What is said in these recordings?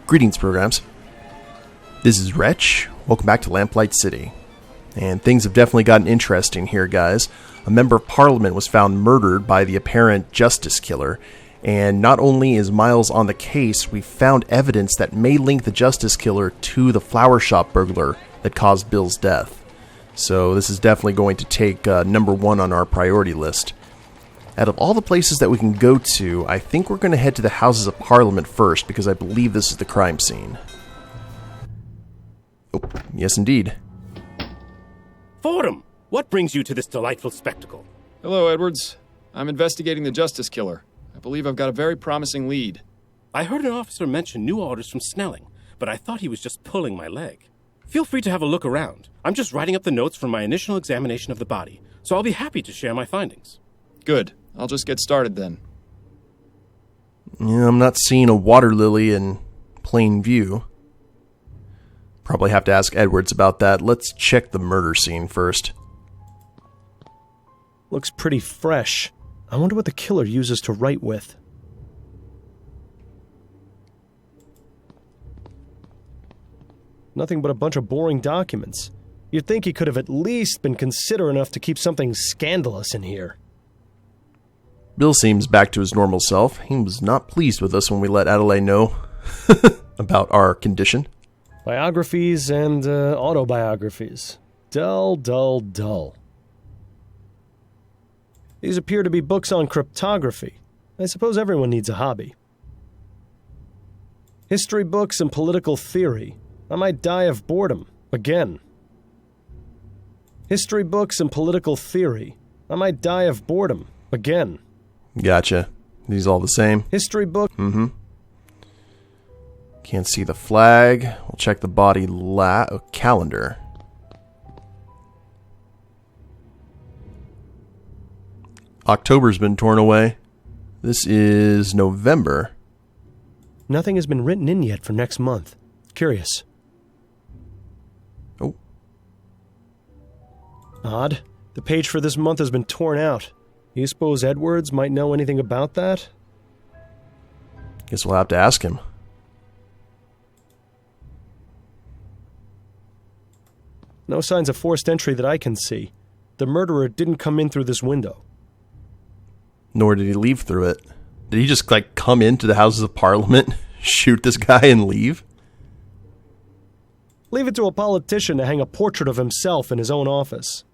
Greetings, programs. This is Wretch. Welcome back to Lamplight City. And things have definitely gotten interesting here, guys. A member of Parliament was found murdered by the apparent Justice Killer. And not only is Miles on the case, we found evidence that may link the Justice Killer to the flower shop burglar that caused Bill's death. So this is definitely going to take number one on our priority list. Out of all the places that we can go to, I think we're going to head to the Houses of Parliament first, because I believe this is the crime scene. Oh, yes indeed. Fordham, what brings you to this delightful spectacle? Hello, Edwards. I'm investigating the Justice Killer. I believe I've got a very promising lead. I heard an officer mention new orders from Snelling, but I thought he was just pulling my leg. Feel free to have a look around. I'm just writing up the notes from my initial examination of the body, so I'll be happy to share my findings. Good. I'll just get started then. Yeah, I'm not seeing a water lily in plain view. Probably have to ask Edwards about that. Let's check the murder scene first. Looks pretty fresh. I wonder what the killer uses to write with. Nothing but a bunch of boring documents. You'd think he could have at least been considerate enough to keep something scandalous in here. Bill seems back to his normal self. He was not pleased with us when we let Adelaide know about our condition. Biographies and autobiographies. Dull, dull, dull. These appear to be books on cryptography. I suppose everyone needs a hobby. History books and political theory. I might die of boredom. Again. History books and political theory. I might die of boredom. Again. Gotcha. These all the same? History book. Mm-hmm. Can't see the flag. We'll check the body calendar. October's been torn away. This is November. Nothing has been written in yet for next month. Curious. Oh. Odd. The page for this month has been torn out. You suppose Edwards might know anything about that? Guess we'll have to ask him. No signs of forced entry that I can see. The murderer didn't come in through this window. Nor did he leave through it. Did he just, come into the Houses of Parliament, shoot this guy, and leave? Leave it to a politician to hang a portrait of himself in his own office.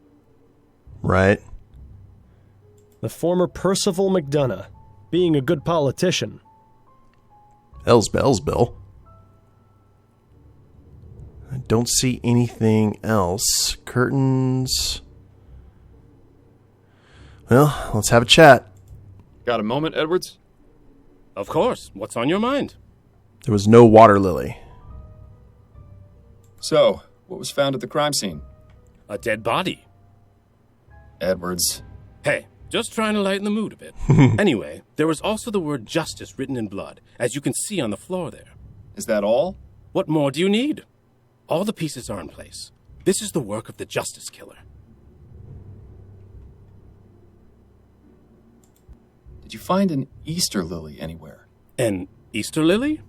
Right. The former Percival McDonaugh, being a good politician. Hell's bells, Bill. I don't see anything else. Curtains. Well, let's have a chat. Got a moment, Edwards? Of course. What's on your mind? There was no water lily. So, what was found at the crime scene? A dead body. Edwards. Hey, just trying to lighten the mood a bit. Anyway, there was also the word justice written in blood, as you can see on the floor there. Is that all? What more do you need? All the pieces are in place. This is the work of the Justice Killer. Did you find an Easter lily anywhere? An Easter lily?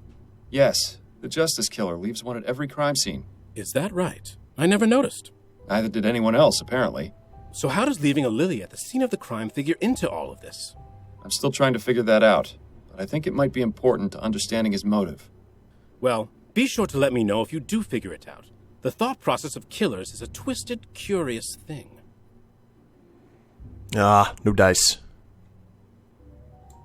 Yes. The Justice Killer leaves one at every crime scene. Is that right? I never noticed. Neither did anyone else, apparently. So how does leaving a lily at the scene of the crime figure into all of this? I'm still trying to figure that out, but I think it might be important to understanding his motive. Well, be sure to let me know if you do figure it out. The thought process of killers is a twisted, curious thing. Ah, no dice.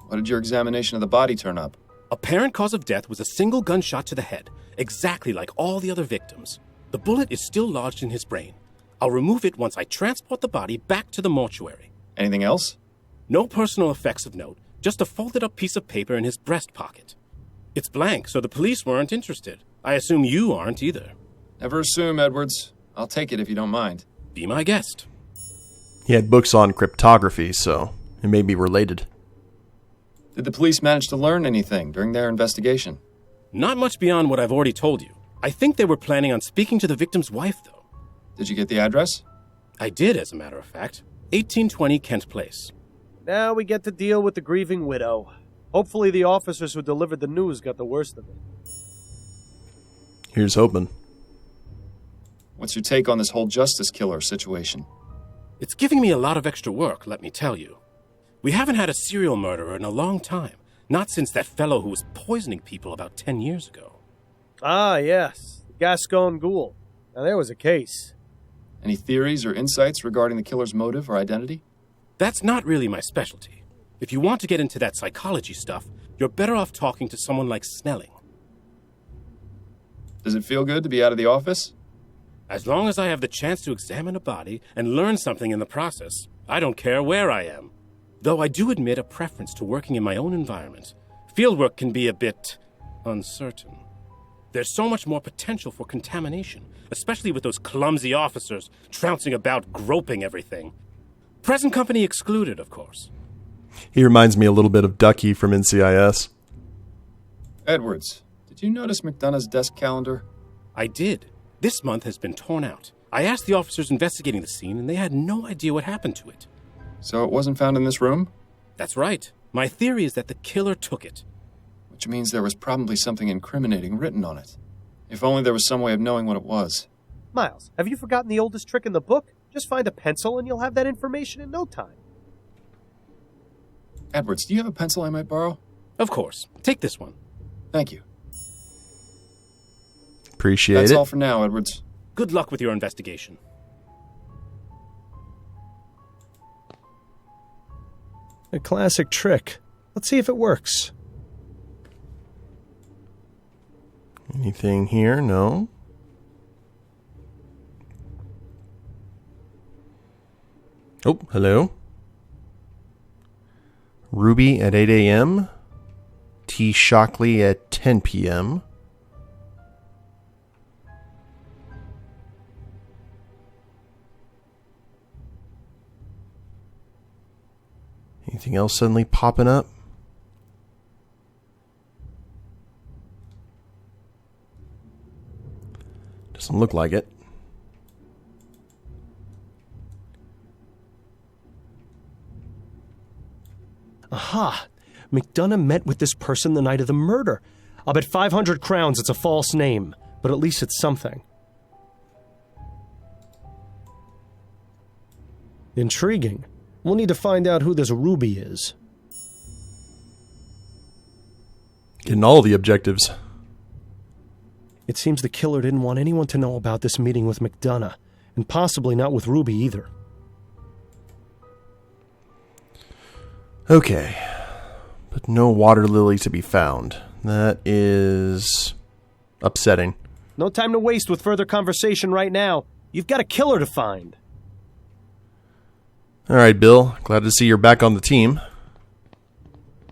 What did your examination of the body turn up? Apparent cause of death was a single gunshot to the head, exactly like all the other victims. The bullet is still lodged in his brain. I'll remove it once I transport the body back to the mortuary. Anything else? No personal effects of note, just a folded-up piece of paper in his breast pocket. It's blank, so the police weren't interested. I assume you aren't either. Never assume, Edwards. I'll take it if you don't mind. Be my guest. He had books on cryptography, so it may be related. Did the police manage to learn anything during their investigation? Not much beyond what I've already told you. I think they were planning on speaking to the victim's wife, though. Did you get the address? I did, as a matter of fact. 1820 Kent Place. Now we get to deal with the grieving widow. Hopefully the officers who delivered the news got the worst of it. Here's hoping. What's your take on this whole Justice Killer situation? It's giving me a lot of extra work, let me tell you. We haven't had a serial murderer in a long time. Not since that fellow who was poisoning people about 10 years ago. Ah, yes. Gascon Ghoul. Now, there was a case. Any theories or insights regarding the killer's motive or identity? That's not really my specialty. If you want to get into that psychology stuff, you're better off talking to someone like Snelling. Does it feel good to be out of the office? As long as I have the chance to examine a body and learn something in the process, I don't care where I am. Though I do admit a preference to working in my own environment. Fieldwork can be a bit uncertain. There's so much more potential for contamination, especially with those clumsy officers trouncing about groping everything. Present company excluded, of course. He reminds me a little bit of Ducky from NCIS. Edwards, did you notice McDonough's desk calendar? I did. This month has been torn out. I asked the officers investigating the scene, and they had no idea what happened to it. So it wasn't found in this room? That's right. My theory is that the killer took it. Which means there was probably something incriminating written on it. If only there was some way of knowing what it was. Miles, have you forgotten the oldest trick in the book? Just find a pencil and you'll have that information in no time. Edwards, do you have a pencil I might borrow? Of course. Take this one. Thank you. Appreciate That's it. all for now, Edwards. Good luck with your investigation. A classic trick. Let's see if it works. Anything here? No. Oh, hello. Ruby at 8 a.m. T. Shockley at 10 p.m. Anything else suddenly popping up? Doesn't look like it. Aha! McDonough met with this person the night of the murder. I'll bet 500 crowns it's a false name, but at least it's something. Intriguing. We'll need to find out who this Ruby is. Getting all the objectives. It seems the killer didn't want anyone to know about this meeting with McDonough, and possibly not with Ruby either. Okay. But no water lily to be found. That is upsetting. No time to waste with further conversation right now. You've got a killer to find. All right, Bill. Glad to see you're back on the team.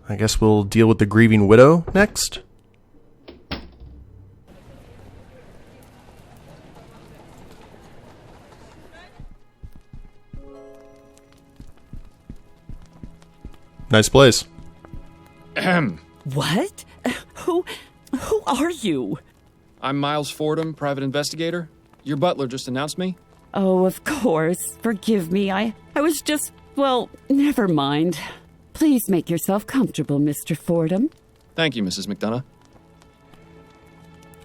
I guess we'll deal with the grieving widow next. Nice place. Ahem. What? Who are you? I'm Miles Fordham, private investigator. Your butler just announced me. Oh, of course. Forgive me. I was just, well, never mind. Please make yourself comfortable, Mr. Fordham. Thank you, Mrs. McDonough.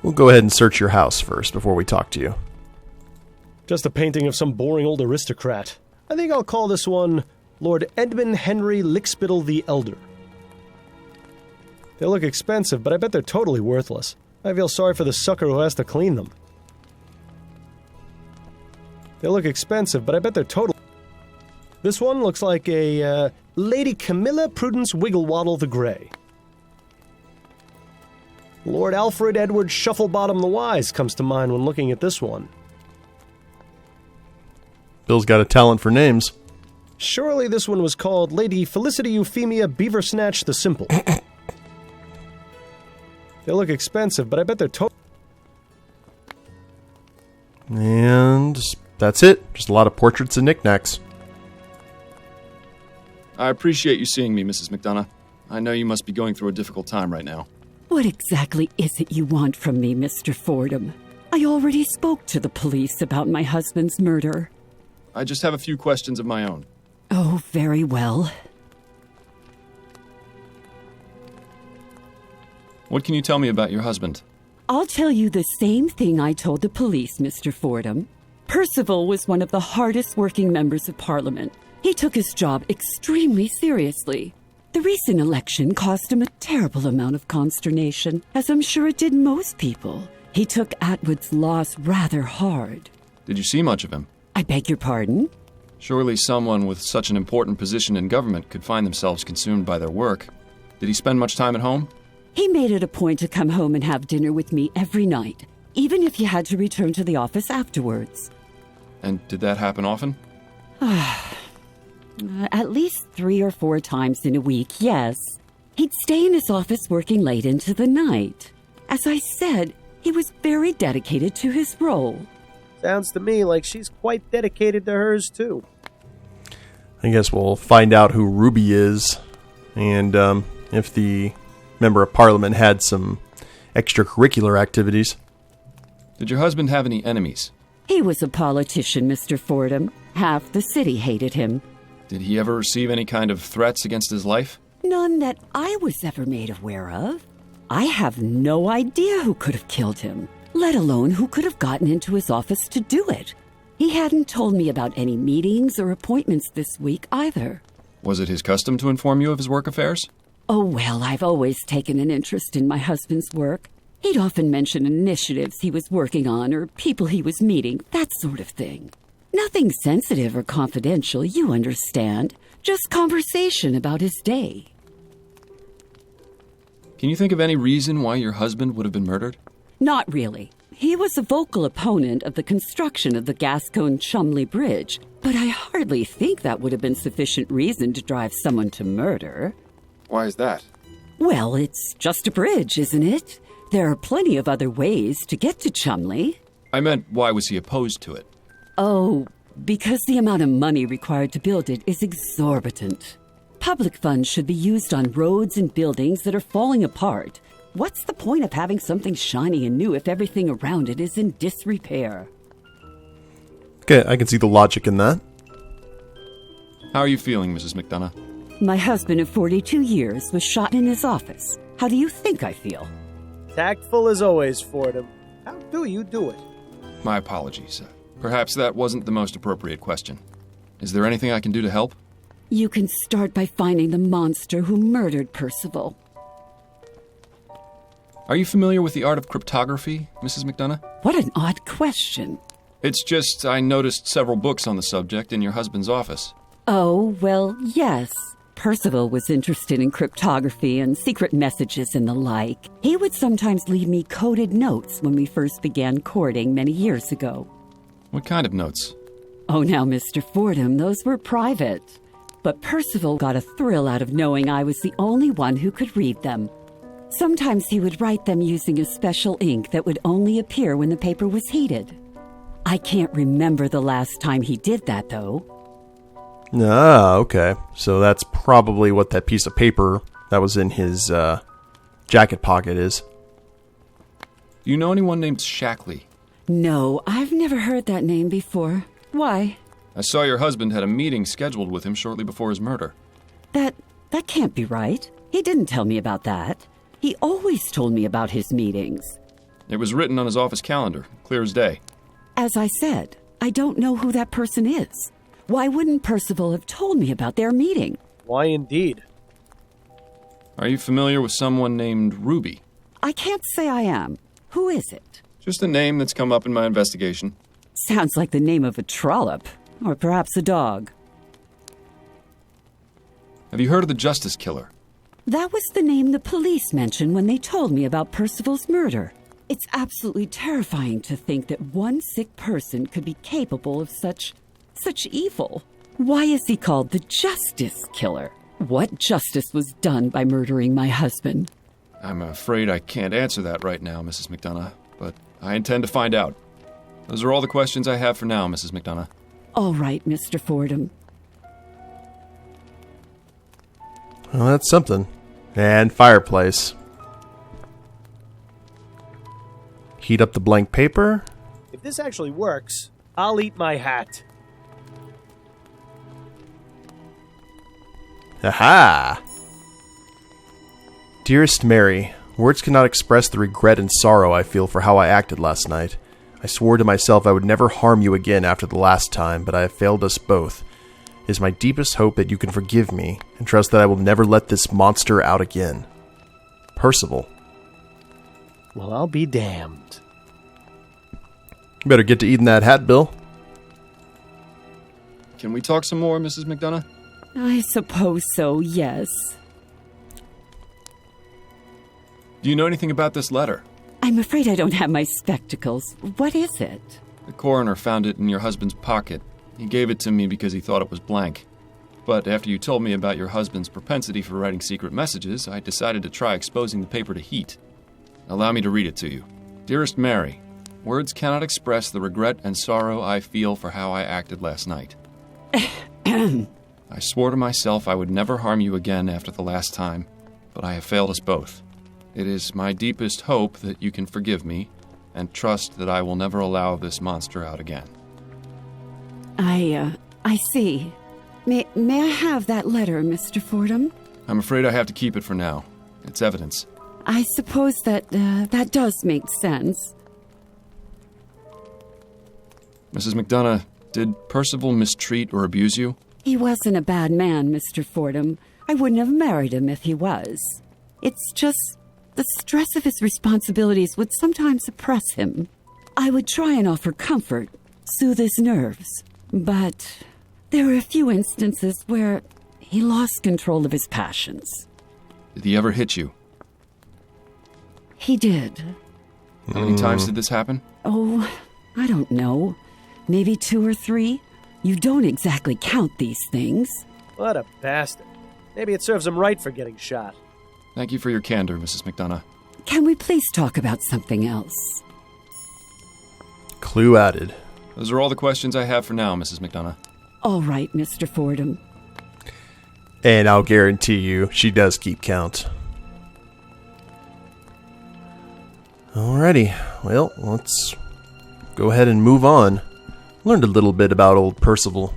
We'll go ahead and search your house first before we talk to you. Just a painting of some boring old aristocrat. I think I'll call this one Lord Edmund Henry Lickspittle the Elder. They look expensive, but I bet they're totally worthless. I feel sorry for the sucker who has to clean them. They look expensive, but I bet they're totally... This one looks like a, Lady Camilla Prudence Wigglewaddle the Grey. Lord Alfred Edward Shufflebottom the Wise comes to mind when looking at this one. Bill's got a talent for names. Surely this one was called Lady Felicity Euphemia Beaversnatch the Simple. They look expensive, but I bet they're totally... And that's it. Just a lot of portraits and knickknacks. I appreciate you seeing me, Mrs. McDonough. I know you must be going through a difficult time right now. What exactly is it you want from me, Mr. Fordham? I already spoke to the police about my husband's murder. I just have a few questions of my own. Oh, very well. What can you tell me about your husband? I'll tell you the same thing I told the police, Mr. Fordham. Percival was one of the hardest working members of Parliament. He took his job extremely seriously. The recent election caused him a terrible amount of consternation, as I'm sure it did most people. He took Atwood's loss rather hard. Did you see much of him? I beg your pardon? Surely someone with such an important position in government could find themselves consumed by their work. Did he spend much time at home? He made it a point to come home and have dinner with me every night, even if he had to return to the office afterwards. And did that happen often? At least 3 or 4 times in a week, yes. He'd stay in his office working late into the night. As I said, he was very dedicated to his role. Sounds to me like she's quite dedicated to hers, too. I guess we'll find out who Ruby is, and if the member of Parliament had some extracurricular activities. Did your husband have any enemies? He was a politician, Mr. Fordham. Half the city hated him. Did he ever receive any kind of threats against his life? None that I was ever made aware of. I have no idea who could have killed him, let alone who could have gotten into his office to do it. He hadn't told me about any meetings or appointments this week either. Was it his custom to inform you of his work affairs? Oh, well, I've always taken an interest in my husband's work. He'd often mention initiatives he was working on or people he was meeting, that sort of thing. Nothing sensitive or confidential, you understand. Just conversation about his day. Can you think of any reason why your husband would have been murdered? Not really. He was a vocal opponent of the construction of the Gascogne-Chumley Bridge, but I hardly think that would have been sufficient reason to drive someone to murder. Why is that? Well, it's just a bridge, isn't it? There are plenty of other ways to get to Chumley. I meant, why was he opposed to it? Oh, because the amount of money required to build it is exorbitant. Public funds should be used on roads and buildings that are falling apart. What's the point of having something shiny and new if everything around it is in disrepair? Okay, I can see the logic in that. How are you feeling, Mrs. McDonaugh? My husband of 42 years was shot in his office. How do you think I feel? Tactful as always, Fordham. How do you do it? My apologies. Perhaps that wasn't the most appropriate question. Is there anything I can do to help? You can start by finding the monster who murdered Percival. Are you familiar with the art of cryptography, Mrs. McDonaugh? What an odd question. It's just I noticed several books on the subject in your husband's office. Oh, well, yes. Percival was interested in cryptography and secret messages and the like. He would sometimes leave me coded notes when we first began courting many years ago. What kind of notes? Oh, now, Mr. Fordham, those were private. But Percival got a thrill out of knowing I was the only one who could read them. Sometimes he would write them using a special ink that would only appear when the paper was heated. I can't remember the last time he did that, though. Ah, okay. So that's probably what that piece of paper that was in his jacket pocket is. Do you know anyone named Shackley? No, I've never heard that name before. Why? I saw your husband had a meeting scheduled with him shortly before his murder. That can't be right. He didn't tell me about that. He always told me about his meetings. It was written on his office calendar, clear as day. As I said, I don't know who that person is. Why wouldn't Percival have told me about their meeting? Why indeed? Are you familiar with someone named Ruby? I can't say I am. Who is it? Just a name that's come up in my investigation. Sounds like the name of a trollop. Or perhaps a dog. Have you heard of the Justice Killer? That was the name the police mentioned when they told me about Percival's murder. It's absolutely terrifying to think that one sick person could be capable of such evil. Why is he called the Justice Killer? What justice was done by murdering my husband? I'm afraid I can't answer that right now, Mrs. McDonaugh, but I intend to find out. Those are all the questions I have for now, Mrs. McDonaugh. All right, Mr. Fordham. Well, that's something. And fireplace. Heat up the blank paper. If this actually works, I'll eat my hat. Aha! Dearest Mary, Words cannot express the regret and sorrow I feel for how I acted last night. I swore to myself I would never harm you again after the last time, but I have failed us both. It is my deepest hope that you can forgive me, and trust that I will never let this monster out again. Percival. Well, I'll be damned. You better get to eating that hat, Bill. Can we talk some more, Mrs. McDonaugh? I suppose so, yes. Do you know anything about this letter? I'm afraid I don't have my spectacles. What is it? The coroner found it in your husband's pocket. He gave it to me because he thought it was blank. But after you told me about your husband's propensity for writing secret messages, I decided to try exposing the paper to heat. Allow me to read it to you. Dearest Mary, words cannot express the regret and sorrow I feel for how I acted last night. I swore to myself I would never harm you again after the last time, but I have failed us both. It is my deepest hope that you can forgive me and trust that I will never allow this monster out again. I see. May I have that letter, Mr. Fordham? I'm afraid I have to keep it for now. It's evidence. I suppose that does make sense. Mrs. McDonaugh, did Percival mistreat or abuse you? He wasn't a bad man, Mr. Fordham. I wouldn't have married him if he was. It's just the stress of his responsibilities would sometimes oppress him. I would try and offer comfort, soothe his nerves, but there were a few instances where he lost control of his passions. Did he ever hit you? He did. How many times did this happen? Oh, I don't know. Maybe 2 or 3. You don't exactly count these things. What a bastard. Maybe it serves him right for getting shot. Thank you for your candor, Mrs. McDonaugh. Can we please talk about something else? Clue added. Those are all the questions I have for now, Mrs. McDonaugh. All right, Mr. Fordham. And I'll guarantee you, she does keep count. Alrighty, well, let's go ahead and move on. Learned a little bit about old Percival.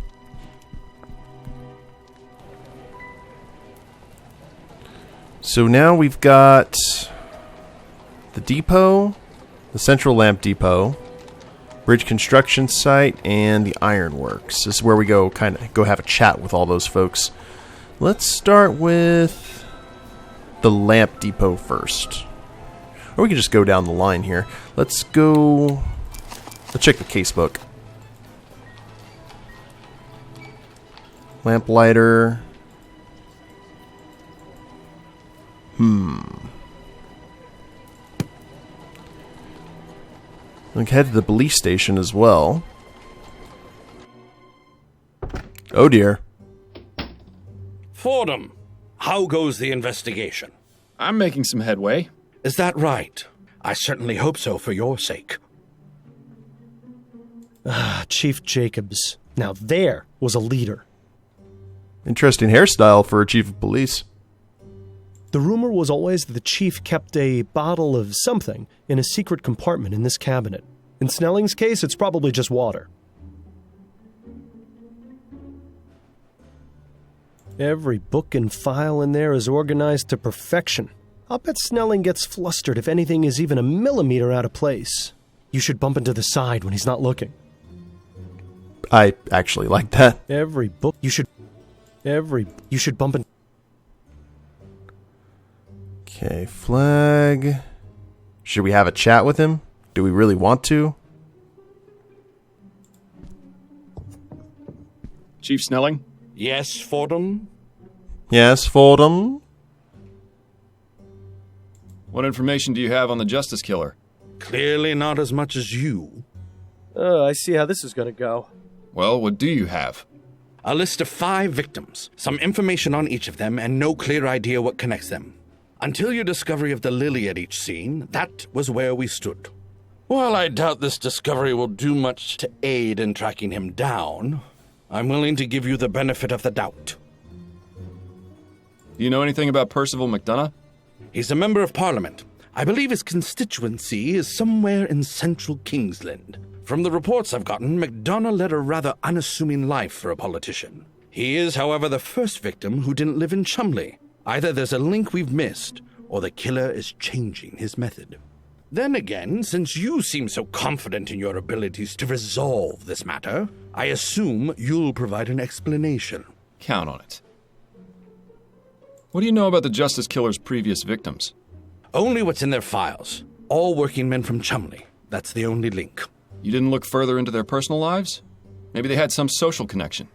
So now we've got the depot, the Central Lamp Depot, Bridge Construction Site, and the Ironworks. This is where we go have a chat with all those folks. Let's start with the Lamp Depot first. Or we can just go down the line here. Let's check the casebook. Lamplighter. We can head to the police station as well. Oh dear. Fordham, how goes the investigation? I'm making some headway. Is that right? I certainly hope so for your sake. Chief Jacobs. Now there was a leader. Interesting hairstyle for a chief of police. The rumor was always that the chief kept a bottle of something in a secret compartment in this cabinet. In Snelling's case, it's probably just water. Every book and file in there is organized to perfection. I'll bet Snelling gets flustered if anything is even a millimeter out of place. You should bump into the side when he's not looking. I actually like that. Every book you should bump into. Okay, flag. Should we have a chat with him? Do we really want to? Chief Snelling? Yes, Fordham? Yes, Fordham. What information do you have on the Justice Killer? Clearly not as much as you. Oh, I see how this is going to go. Well, what do you have? A list of 5 victims, some information on each of them, and no clear idea what connects them. Until your discovery of the lily at each scene, that was where we stood. While I doubt this discovery will do much to aid in tracking him down, I'm willing to give you the benefit of the doubt. Do you know anything about Percival McDonaugh? He's a member of Parliament. I believe his constituency is somewhere in central Kingsland. From the reports I've gotten, McDonaugh led a rather unassuming life for a politician. He is, however, the first victim who didn't live in Chumley. Either there's a link we've missed, or the killer is changing his method. Then again, since you seem so confident in your abilities to resolve this matter, I assume you'll provide an explanation. Count on it. What do you know about the Justice Killer's previous victims? Only what's in their files. All working men from Chumley. That's the only link. You didn't look further into their personal lives? Maybe they had some social connection.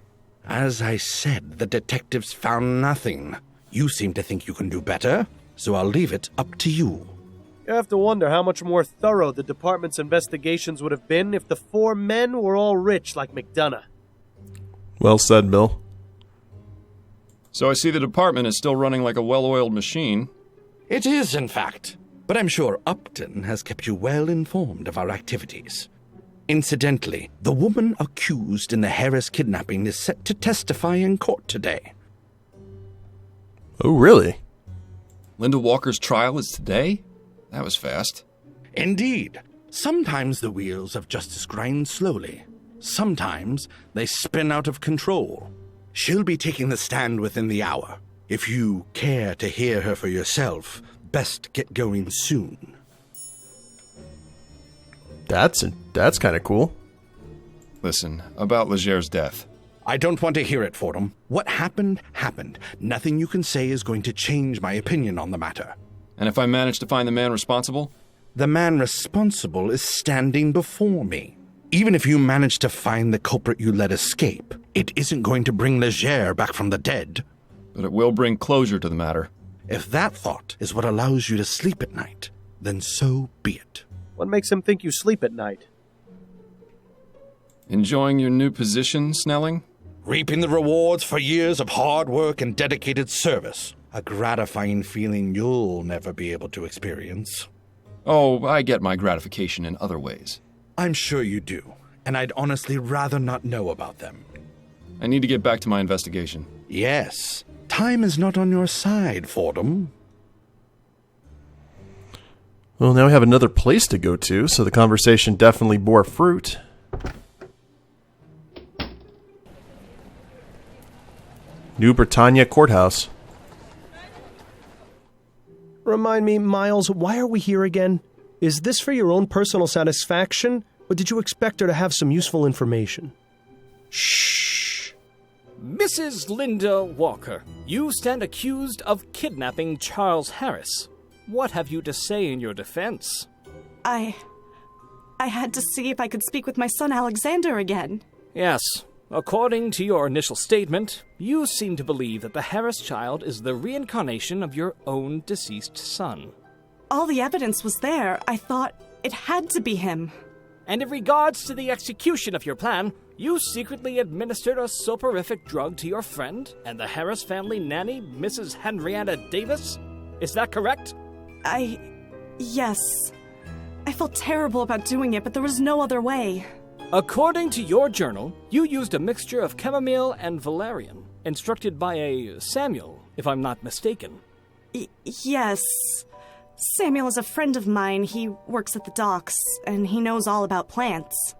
As I said, the detectives found nothing. You seem to think you can do better, so I'll leave it up to you. You have to wonder how much more thorough the department's investigations would have been if the 4 men were all rich like McDonaugh. Well said, Bill. So I see the department is still running like a well-oiled machine. It is, in fact. But I'm sure Upton has kept you well informed of our activities. Incidentally, the woman accused in the Harris kidnapping is set to testify in court today. Oh, really? Linda Walker's trial is today? That was fast. Indeed. Sometimes the wheels of justice grind slowly. Sometimes they spin out of control. She'll be taking the stand within the hour. If you care to hear her for yourself, best get going soon. That's kind of cool. Listen, about Leger's death. I don't want to hear it, Fordham. What happened, happened. Nothing you can say is going to change my opinion on the matter. And if I manage to find the man responsible? The man responsible is standing before me. Even if you manage to find the culprit you let escape, it isn't going to bring Leger back from the dead. But it will bring closure to the matter. If that thought is what allows you to sleep at night, then so be it. What makes him think you sleep at night? Enjoying your new position, Snelling? Reaping the rewards for years of hard work and dedicated service. A gratifying feeling you'll never be able to experience. Oh, I get my gratification in other ways. I'm sure you do, and I'd honestly rather not know about them. I need to get back to my investigation. Yes, time is not on your side, Fordham. Well, now we have another place to go to, so the conversation definitely bore fruit. New Britannia Courthouse. Remind me, Miles, why are we here again? Is this for your own personal satisfaction, or did you expect her to have some useful information? Shh! Mrs. Linda Walker, you stand accused of kidnapping Charles Harris. What have you to say in your defense? I had to see if I could speak with my son Alexander again. Yes. According to your initial statement, you seem to believe that the Harris child is the reincarnation of your own deceased son. All the evidence was there. I thought it had to be him. And in regards to the execution of your plan, you secretly administered a soporific drug to your friend and the Harris family nanny, Mrs. Henrietta Davis? Is that correct? Yes. I felt terrible about doing it, but there was no other way. According to your journal, you used a mixture of chamomile and valerian, instructed by a Samuel, if I'm not mistaken. Yes. Samuel is a friend of mine. He works at the docks, and he knows all about plants.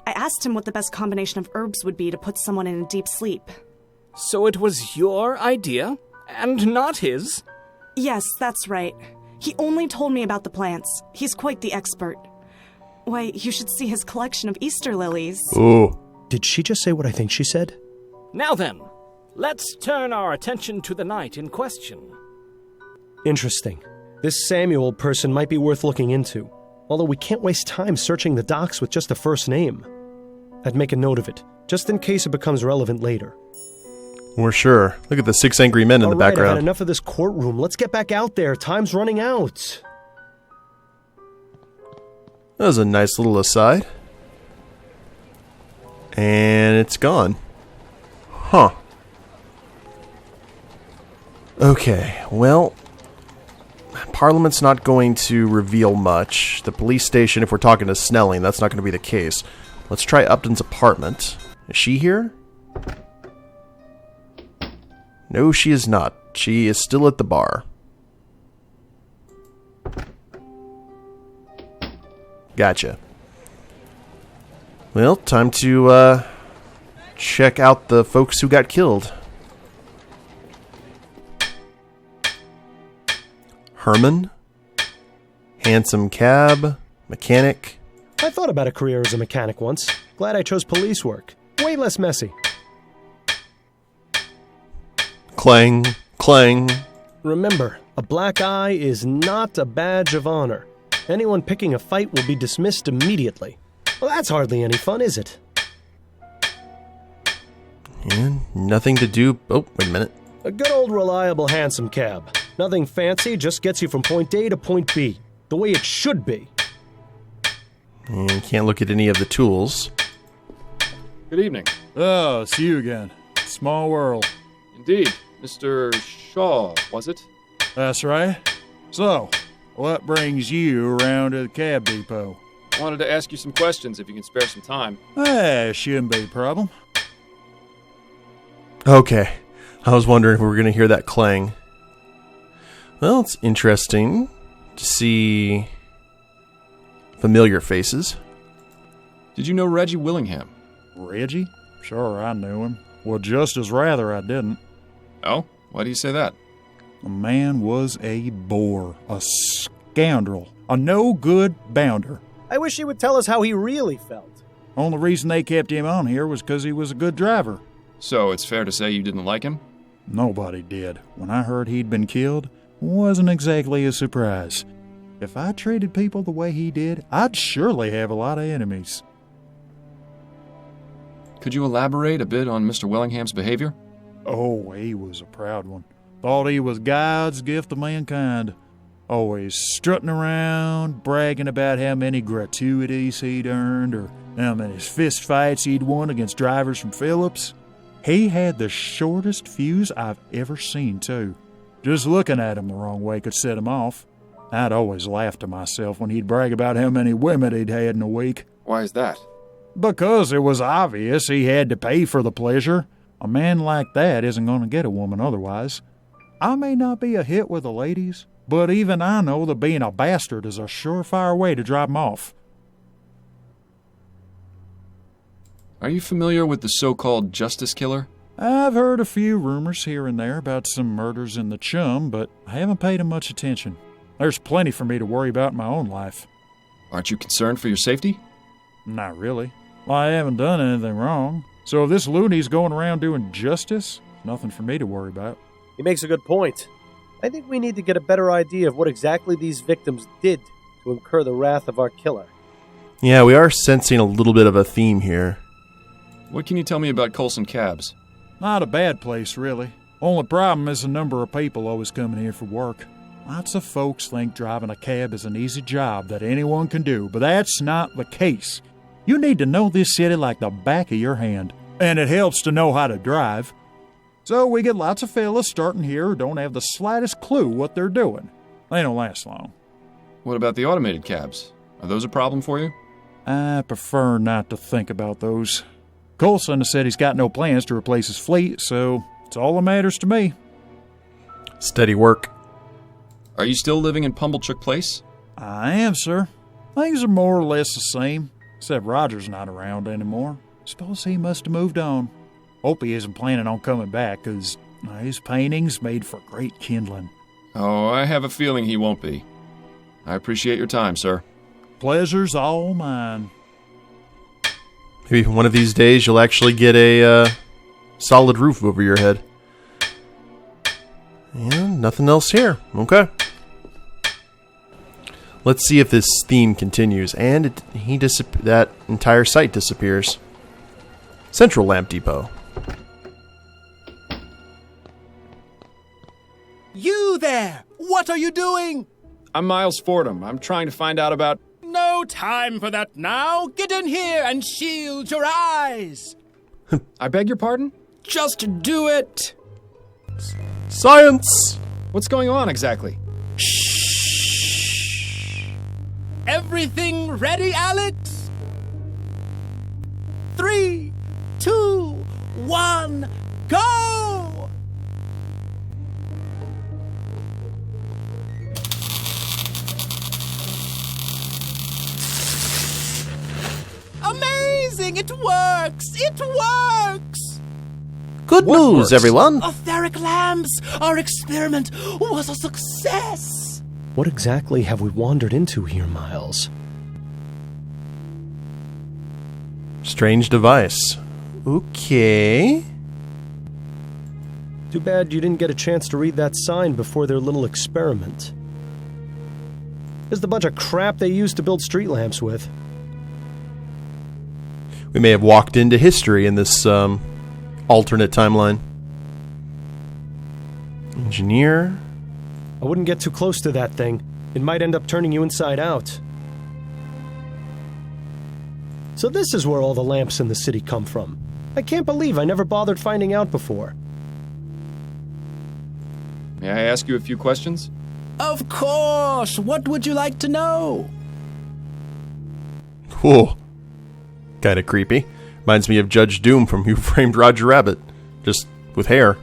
I asked him what the best combination of herbs would be to put someone in a deep sleep. So it was your idea, and not his? Yes, that's right. He only told me about the plants. He's quite the expert. Why, you should see his collection of Easter lilies. Ooh. Did she just say what I think she said? Now then, let's turn our attention to the night in question. Interesting. This Samuel person might be worth looking into. Although we can't waste time searching the docks with just a first name. I'd make a note of it, just in case it becomes relevant later. We're sure. Look at the 6 angry men in the All right, I've background. had enough of this courtroom. Let's get back out there. Time's running out. That was a nice little aside. And it's gone. Huh. Okay, well, Parliament's not going to reveal much. The police station, if we're talking to Snelling, that's not going to be the case. Let's try Upton's apartment. Is she here? No, she is not. She is still at the bar. Gotcha. Well, time to check out the folks who got killed. Herman, handsome cab, mechanic. I thought about a career as a mechanic once. Glad I chose police work. Way less messy. Clang, clang. Remember, a black eye is not a badge of honor. Anyone picking a fight will be dismissed immediately. Well, that's hardly any fun, is it? And nothing to do. Oh, wait a minute. A good old reliable handsome cab. Nothing fancy, just gets you from point A to point B. The way it should be. And can't look at any of the tools. Good evening. Oh, it's you again. Small world. Indeed. Mr. Shaw, was it? That's right. So, what brings you around to the cab depot? Wanted to ask you some questions if you can spare some time. Shouldn't be a problem. Okay. I was wondering if we were going to hear that clang. Well, it's interesting to see familiar faces. Did you know Reggie Willingham? Reggie? Sure, I knew him. Well, just as rather I didn't. Oh? Why do you say that? The man was a bore, a scoundrel, a no-good bounder. I wish he would tell us how he really felt. Only reason they kept him on here was because he was a good driver. So it's fair to say you didn't like him? Nobody did. When I heard he'd been killed, wasn't exactly a surprise. If I treated people the way he did, I'd surely have a lot of enemies. Could you elaborate a bit on Mr. Willingham's behavior? Oh, he was a proud one. Thought he was God's gift to mankind. Always strutting around, bragging about how many gratuities he'd earned or how many fist fights he'd won against drivers from Phillips. He had the shortest fuse I've ever seen, too. Just looking at him the wrong way could set him off. I'd always laugh to myself when he'd brag about how many women he'd had in a week. Why is that? Because it was obvious he had to pay for the pleasure. A man like that isn't going to get a woman otherwise. I may not be a hit with the ladies, but even I know that being a bastard is a surefire way to drive 'em off. Are you familiar with the so-called Justice Killer? I've heard a few rumors here and there about some murders in the Chum, but I haven't paid 'em much attention. There's plenty for me to worry about in my own life. Aren't you concerned for your safety? Not really. Well, I haven't done anything wrong. So if this loony's going around doing justice, nothing for me to worry about. He makes a good point. I think we need to get a better idea of what exactly these victims did to incur the wrath of our killer. Yeah, we are sensing a little bit of a theme here. What can you tell me about Colson Cabs? Not a bad place, really. Only problem is the number of people always coming here for work. Lots of folks think driving a cab is an easy job that anyone can do, but that's not the case. You need to know this city like the back of your hand, and it helps to know how to drive. So we get lots of fellas starting here who don't have the slightest clue what they're doing. They don't last long. What about the automated cabs? Are those a problem for you? I prefer not to think about those. Coulson has said he's got no plans to replace his fleet, so it's all that matters to me. Steady work. Are you still living in Pumblechook Place? I am, sir. Things are more or less the same, except Roger's not around anymore. Suppose he must have moved on. Hope he isn't planning on coming back, because his paintings made for great kindling. Oh, I have a feeling he won't be. I appreciate your time, sir. Pleasure's all mine. Maybe one of these days you'll actually get a solid roof over your head. And nothing else here. Okay. Let's see if this theme continues. And that entire site disappears. Central Lamp Depot. You there! What are you doing? I'm Miles Fordham. I'm trying to find out about... No time for that now! Get in here and shield your eyes! I beg your pardon? Just do it! Science! What's going on exactly? Shh! Everything ready, Alex? 3, 2, 1, go! Amazing! It works! It works! Good news, everyone! Etheric lamps! Our experiment was a success! What exactly have we wandered into here, Miles? Strange device. Okay. Too bad you didn't get a chance to read that sign before their little experiment. Just a bunch of crap they used to build street lamps with. We may have walked into history in this alternate timeline. Engineer. I wouldn't get too close to that thing. It might end up turning you inside out. So this is where all the lamps in the city come from. I can't believe I never bothered finding out before. May I ask you a few questions? Of course! What would you like to know? Cool. Kinda creepy. Reminds me of Judge Doom from Who Framed Roger Rabbit. Just with hair.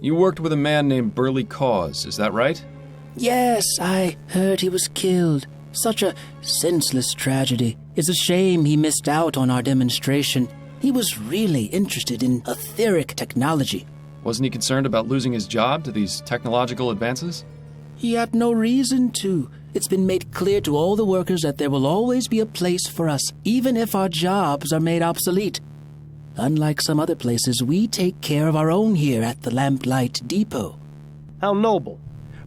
You worked with a man named Burley Cause, is that right? Yes, I heard he was killed. Such a senseless tragedy. It's a shame he missed out on our demonstration. He was really interested in etheric technology. Wasn't he concerned about losing his job to these technological advances? He had no reason to. It's been made clear to all the workers that there will always be a place for us, even if our jobs are made obsolete. Unlike some other places, we take care of our own here at the Lamplight Depot. How noble.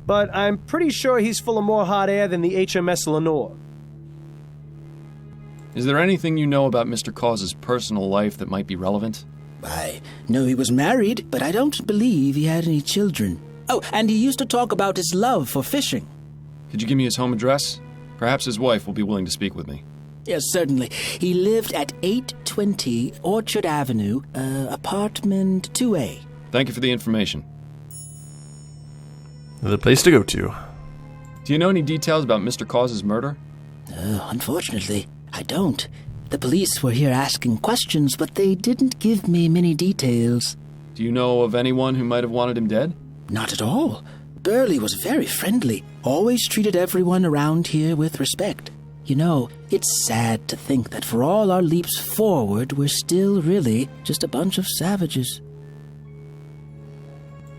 But I'm pretty sure he's full of more hot air than the HMS Lenore. Is there anything you know about Mr. Cause's personal life that might be relevant? I know he was married, but I don't believe he had any children. Oh, and he used to talk about his love for fishing. Could you give me his home address? Perhaps his wife will be willing to speak with me. Yes, certainly. He lived at 820 Orchard Avenue, apartment 2A. Thank you for the information. Another place to go to. Do you know any details about Mr. Cause's murder? Unfortunately, I don't. The police were here asking questions, but they didn't give me many details. Do you know of anyone who might have wanted him dead? Not at all. Burley was very friendly, always treated everyone around here with respect. You know, it's sad to think that for all our leaps forward, we're still really just a bunch of savages.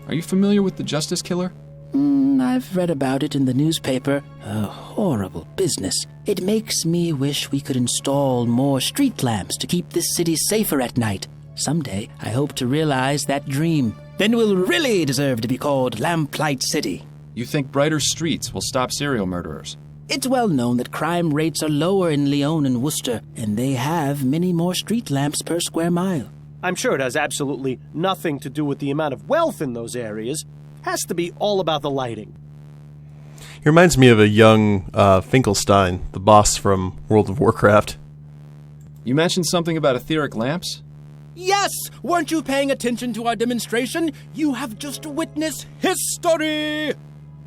Are you familiar with the Justice Killer? I've read about it in the newspaper. A horrible business. It makes me wish we could install more street lamps to keep this city safer at night. Someday, I hope to realize that dream. Then we'll really deserve to be called Lamplight City. You think brighter streets will stop serial murderers? It's well known that crime rates are lower in Lyon and Worcester, and they have many more street lamps per square mile. I'm sure it has absolutely nothing to do with the amount of wealth in those areas. Has to be all about the lighting. He reminds me of a young Finkelstein, the boss from World of Warcraft. You mentioned something about etheric lamps? Yes! Weren't you paying attention to our demonstration? You have just witnessed history!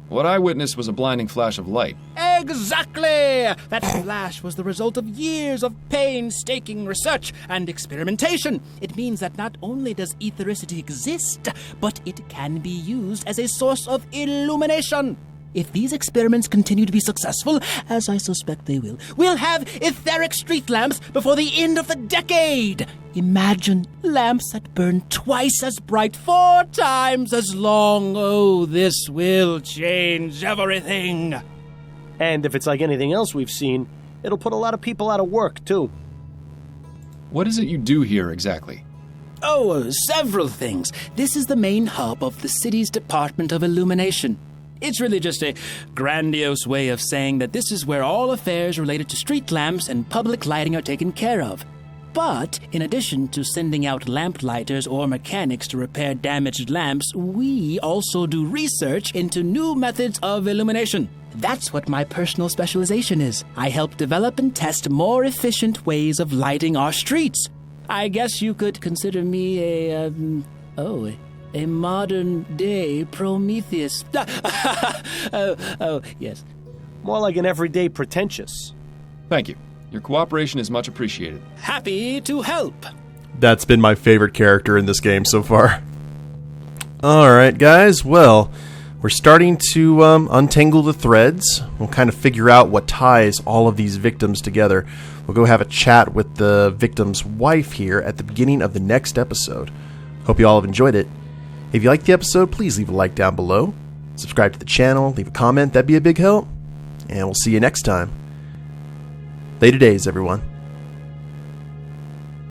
What I witnessed was a blinding flash of light. Exactly! That flash was the result of years of painstaking research and experimentation. It means that not only does ethericity exist, but it can be used as a source of illumination. If these experiments continue to be successful, as I suspect they will, we'll have etheric street lamps before the end of the decade. Imagine lamps that burn twice as bright, 4 times as long. Oh, this will change everything. And if it's like anything else we've seen, it'll put a lot of people out of work, too. What is it you do here exactly? Oh, several things. This is the main hub of the city's Department of Illumination. It's really just a grandiose way of saying that this is where all affairs related to street lamps and public lighting are taken care of. But, in addition to sending out lamplighters or mechanics to repair damaged lamps, we also do research into new methods of illumination. That's what my personal specialization is. I help develop and test more efficient ways of lighting our streets. I guess you could consider me a modern-day Prometheus. Yes. More like an everyday pretentious. Thank you. Your cooperation is much appreciated. Happy to help. That's been my favorite character in this game so far. Alright, guys. Well, we're starting to untangle the threads. We'll kind of figure out what ties all of these victims together. We'll go have a chat with the victim's wife here at the beginning of the next episode. Hope you all have enjoyed it. If you liked the episode, please leave a like down below. Subscribe to the channel, leave a comment, that'd be a big help. And we'll see you next time. Later days, everyone.